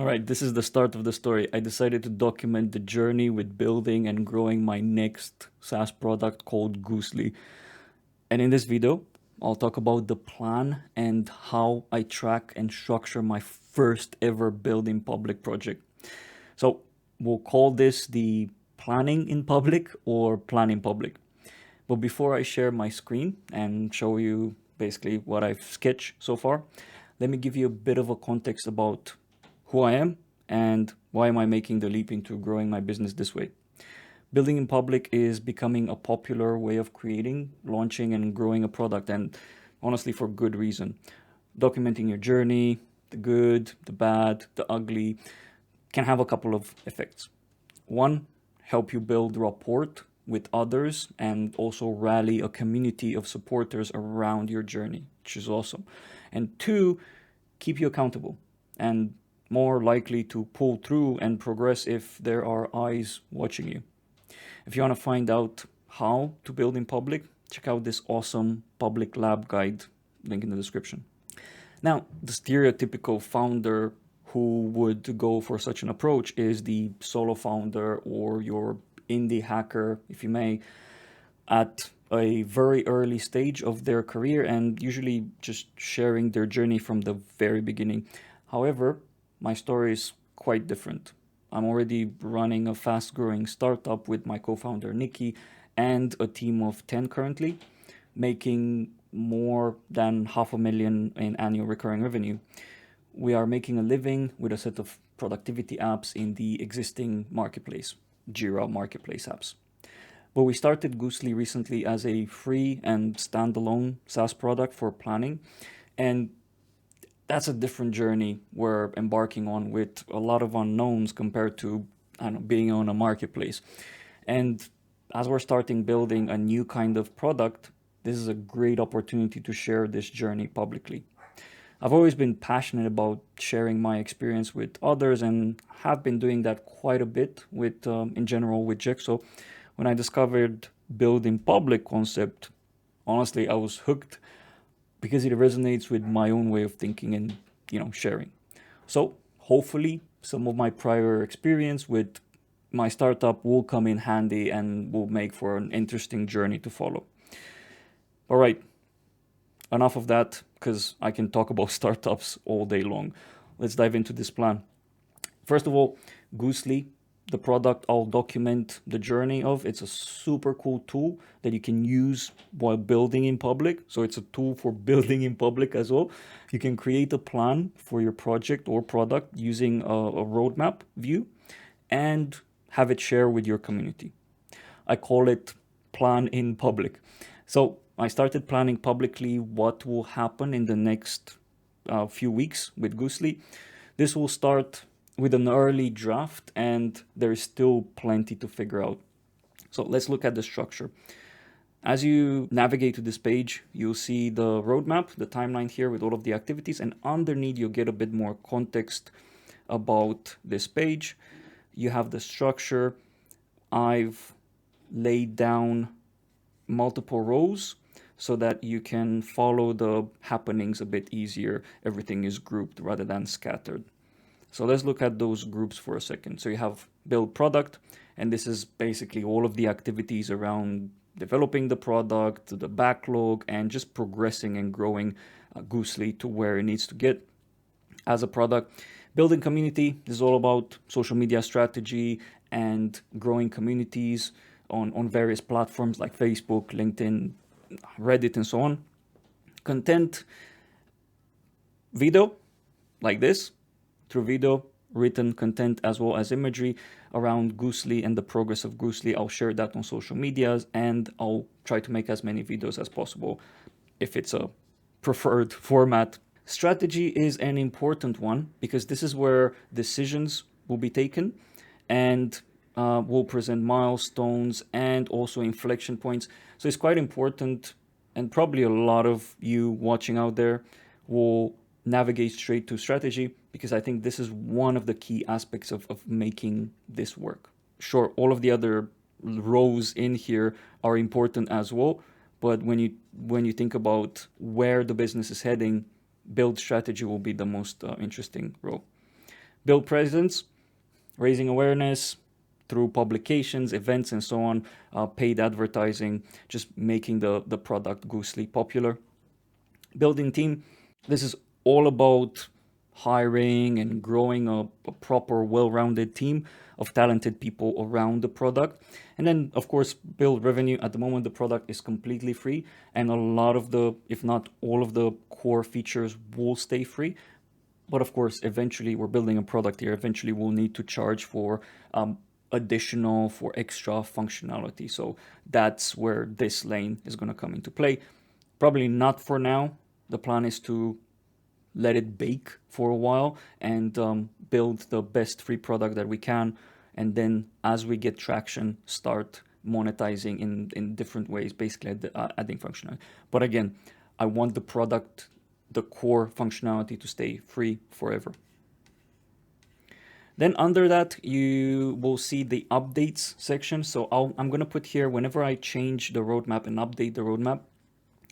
All right, this is the start of the story. I decided to document the journey with building and growing my next SaaS product called Goosly. And in this video, I'll talk about the plan and how I track and structure my first ever building public project. So we'll call this the planning in public or plan in public. But before I share my screen and show you basically what I've sketched so far, let me give you a bit of a context about who I am and why am I making the leap into growing my business this way. Building in public is becoming a popular way of creating, launching, and growing a product, and honestly, for good reason. Documenting your journey, the good, the bad, the ugly, can have a couple of effects. One, help you build rapport with others and also rally a community of supporters around your journey, which is awesome. And two, keep you accountable and more likely to pull through and progress if there are eyes watching you. If you want to find out how to build in public, check out this awesome public lab guide, link in the description. Now, the stereotypical founder who would go for such an approach is the solo founder or your indie hacker, if you may, at a very early stage of their career and usually just sharing their journey from the very beginning. However, my story is quite different. I'm already running a fast growing startup with my co-founder Nikki and a team of 10 currently, making more than $500,000 in annual recurring revenue. We are making a living with a set of productivity apps in the existing marketplace, Jira marketplace apps. But we started Goosly recently as a free and standalone SaaS product for planning, and that's a different journey we're embarking on with a lot of unknowns compared to being on a marketplace. And as we're starting building a new kind of product, this is a great opportunity to share this journey publicly. I've always been passionate about sharing my experience with others and have been doing that quite a bit with, in general, with Jexo. When I discovered build in public concept, honestly, I was hooked because it resonates with my own way of thinking and sharing. So hopefully some of my prior experience with my startup will come in handy and will make for an interesting journey to follow. All right, enough of that because I can talk about startups all day long. Let's dive into this plan. First of all, Goosly, the product I'll document the journey of. It's a super cool tool that you can use while building in public. So it's a tool for building in public as well. You can create a plan for your project or product using a roadmap view and have it share with your community. I call it plan in public. So I started planning publicly what will happen in the next few weeks with Goosly. This will start with an early draft and there is still plenty to figure out. So let's look at the structure. As you navigate to this page, you'll see the roadmap, the timeline here with all of the activities, and underneath you'll get a bit more context about this page. You have the structure. I've laid down multiple rows so that you can follow the happenings a bit easier. Everything is grouped rather than scattered. So let's look at those groups for a second. So you have build product, and this is basically all of the activities around developing the product, the backlog, and just progressing and growing Goosly to where it needs to get as a product. Building community, this is all about social media strategy and growing communities on various platforms like Facebook, LinkedIn, Reddit, and so on. Content, video, like this, through video, written content, as well as imagery around Goosly and the progress of Goosly. I'll share that on social medias and I'll try to make as many videos as possible if it's a preferred format. Strategy is an important one because this is where decisions will be taken and we'll present milestones and also inflection points. So it's quite important, and probably a lot of you watching out there will navigate straight to strategy because I think this is one of the key aspects of making this work. Sure, all of the other rows in here are important as well, but when you think about where the business is heading, build strategy will be the most interesting row. Build presence, raising awareness through publications, events, and so on, paid advertising, just making the product Goosly popular. Building team, this is all about hiring and growing a proper, well-rounded team of talented people around the product. And then, of course, build revenue. At the moment, the product is completely free, and a lot of the, if not all of the core features will stay free. But of course, eventually, we're building a product here. Eventually, we'll need to charge for additional, for extra functionality. So that's where this lane is going to come into play. Probably not for now. The plan is to let it bake for a while and build the best free product that we can. And then as we get traction, start monetizing in different ways, basically adding functionality. But again, I want the product, the core functionality, to stay free forever. Then under that, you will see the updates section. So I'm going to put here, whenever I change the roadmap and update the roadmap,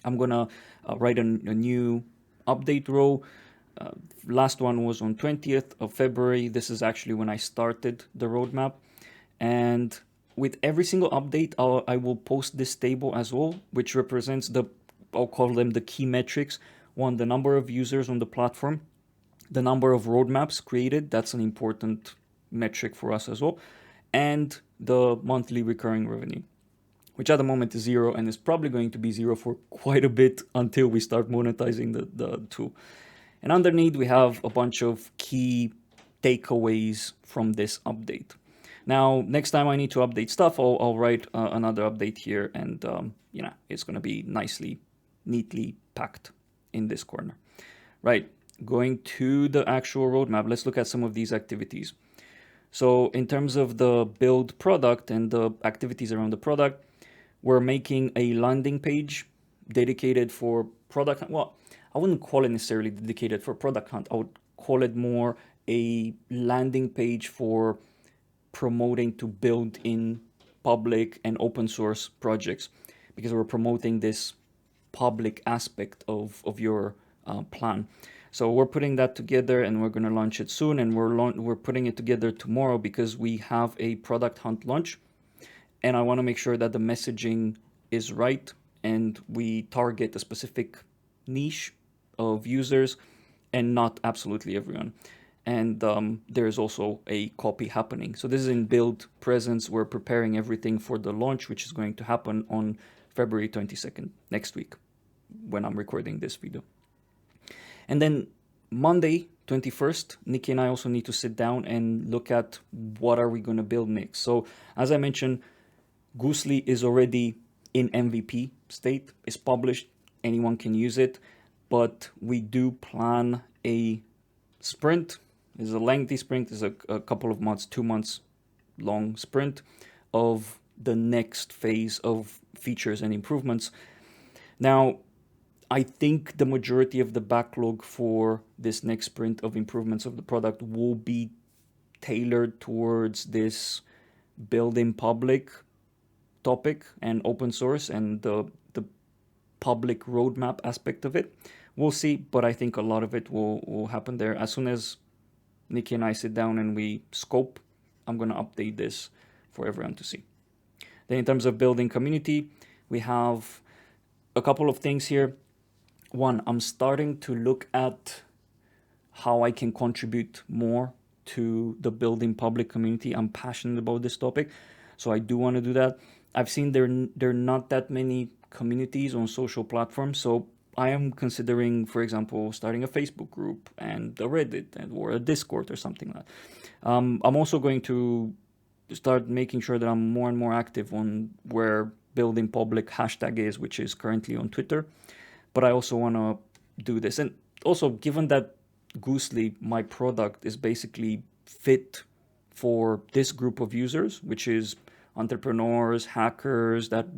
I'm going to write a new update row. Last one was on 20th of February. This is actually when I started the roadmap. And with every single update, I will post this table as well, which represents I'll call them the key metrics. One, the number of users on the platform, the number of roadmaps created. That's an important metric for us as well. And the monthly recurring revenue, which at the moment is 0 and is probably going to be 0 for quite a bit until we start monetizing the tool. And underneath, we have a bunch of key takeaways from this update. Now, next time I need to update stuff, I'll write another update here, and it's going to be neatly packed in this corner. Right, going to the actual roadmap, let's look at some of these activities. So in terms of the build product and the activities around the product, we're making a landing page dedicated for product. Well, I wouldn't call it necessarily dedicated for product hunt. I would call it more a landing page for promoting to build in public and open source projects, because we're promoting this public aspect of your plan. So we're putting that together and we're going to launch it soon, and we're putting it together tomorrow because we have a product hunt launch, and I want to make sure that the messaging is right and we target a specific niche of users and not absolutely everyone. And there's also a copy happening. So this is in build presence. We're preparing everything for the launch, which is going to happen on February 22nd, next week, when I'm recording this video. And then Monday, 21st, Nikki and I also need to sit down and look at what are we going to build next. So as I mentioned, Goosly is already in MVP state. It's published. Anyone can use it. But we do plan a sprint. It's a lengthy sprint. It's a couple of months, 2 months long sprint of the next phase of features and improvements. Now, I think the majority of the backlog for this next sprint of improvements of the product will be tailored towards this building public topic and open source and the public roadmap aspect of it. We'll see, but I think a lot of it will happen there. As soon as Nikki and I sit down and we scope, I'm going to update this for everyone to see. Then in terms of building community, we have a couple of things here. One, I'm starting to look at how I can contribute more to the building public community. I'm passionate about this topic, so I do want to do that. I've seen there are not that many communities on social platforms, so I am considering, for example, starting a Facebook group and a Reddit or a Discord or something like that. I'm also going to start making sure that I'm more and more active on where building public hashtag is, which is currently on Twitter. But I also want to do this. And also, given that Goosly, my product, is basically fit for this group of users, which is entrepreneurs, hackers that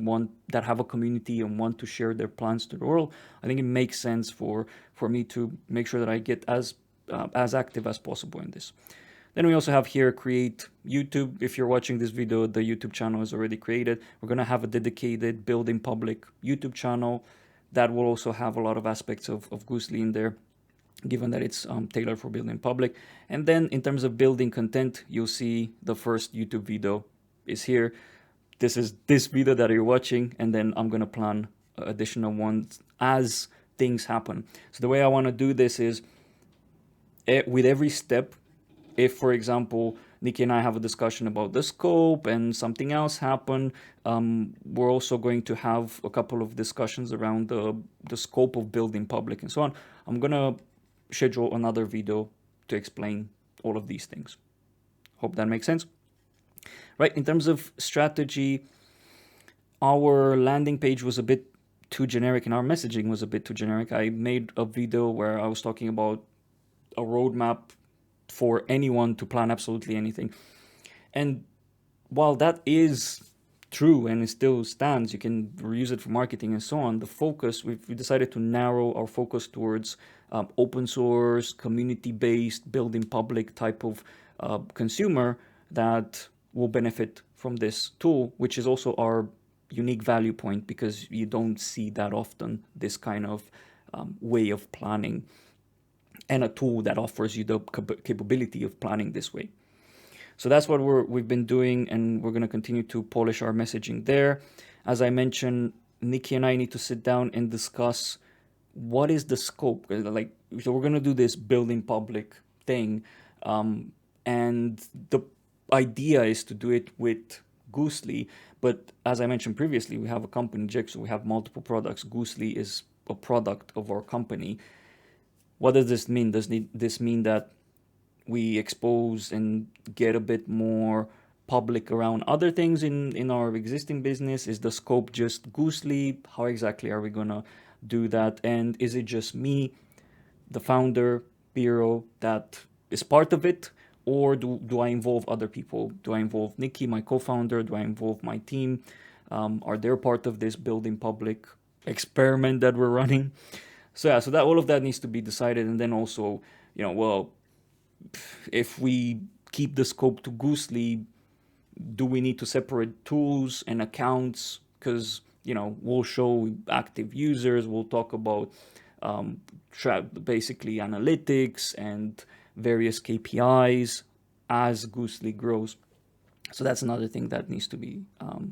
have a community and want to share their plans to the world, I think it makes sense for me to make sure that I get as active as possible in this. Then we also have here create YouTube. If you're watching this video, the YouTube channel is already created. We're going to have a dedicated building public YouTube channel that will also have a lot of aspects of Goosly in there. given that it's tailored for building public. And then in terms of building content, you'll see the first YouTube video is here. This is this video that you're watching, and then I'm gonna plan additional ones as things happen. So the way I want to do this is with every step. If, for example, Nikki and I have a discussion about the scope and something else happen, we're also going to have a couple of discussions around the scope of building public and so on. I'm gonna schedule another video to explain all of these things. Hope that makes sense. Right, in terms of strategy, our landing page was a bit too generic and our messaging was a bit too generic. I made a video where I was talking about a roadmap for anyone to plan absolutely anything. And while that is true and it still stands, you can reuse it for marketing and so on, the focus, we decided to narrow our focus towards open source, community-based, building public type of consumer that will benefit from this tool, which is also our unique value point, because you don't see that often, this kind of way of planning, and a tool that offers you the capability of planning this way. So that's what we've been doing, and we're going to continue to polish our messaging there. As I mentioned, Nikki and I need to sit down and discuss what is the scope. Like, so we're going to do this building public thing, and the idea is to do it with Goosly. But as I mentioned previously, we have a company, Jig, so we have multiple products. Goosly is a product of our company. What does this mean? Does this mean that we expose and get a bit more public around other things in our existing business? Is the scope just Goosly? How exactly are we gonna do that? And is it just me, the founder, Piero, that is part of it? Or do I involve other people? Do I involve Nikki, my co-founder? Do I involve my team? Are they part of this building public experiment that we're running? So yeah, so that all of that needs to be decided. And then also, well, if we keep the scope to Goosly, do we need to separate tools and accounts? Because, we'll show active users, we'll talk about basically analytics and various KPIs as Goosly grows. So that's another thing that needs to be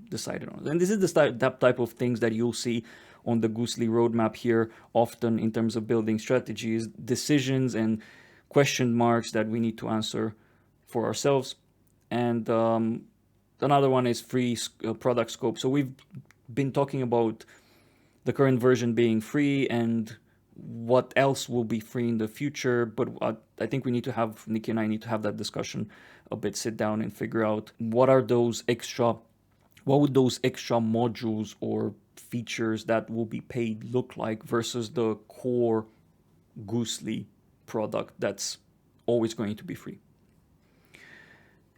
decided on. And this is that type of things that you'll see on the Goosly roadmap here often in terms of building strategies, decisions and question marks that we need to answer for ourselves. And another one is free product scope. So we've been talking about the current version being free and what else will be free in the future. But I think we need to have, Nikki and I need to have that discussion a bit, sit down and figure out what would those extra modules or features that will be paid look like versus the core Goosly product that's always going to be free.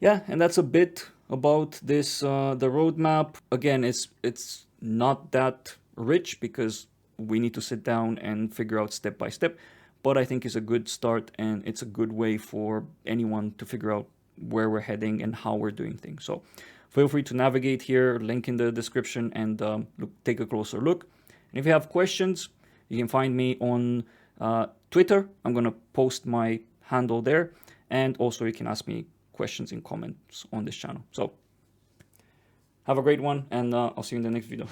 Yeah, and that's a bit about this, the roadmap. Again, it's not that rich because we need to sit down and figure out step by step, but I think it's a good start and it's a good way for anyone to figure out where we're heading and how we're doing things. So feel free to navigate here, link in the description, and take a closer look. And if you have questions, you can find me on Twitter. I'm going to post my handle there, and also you can ask me questions in comments on this channel. So have a great one, and I'll see you in the next video.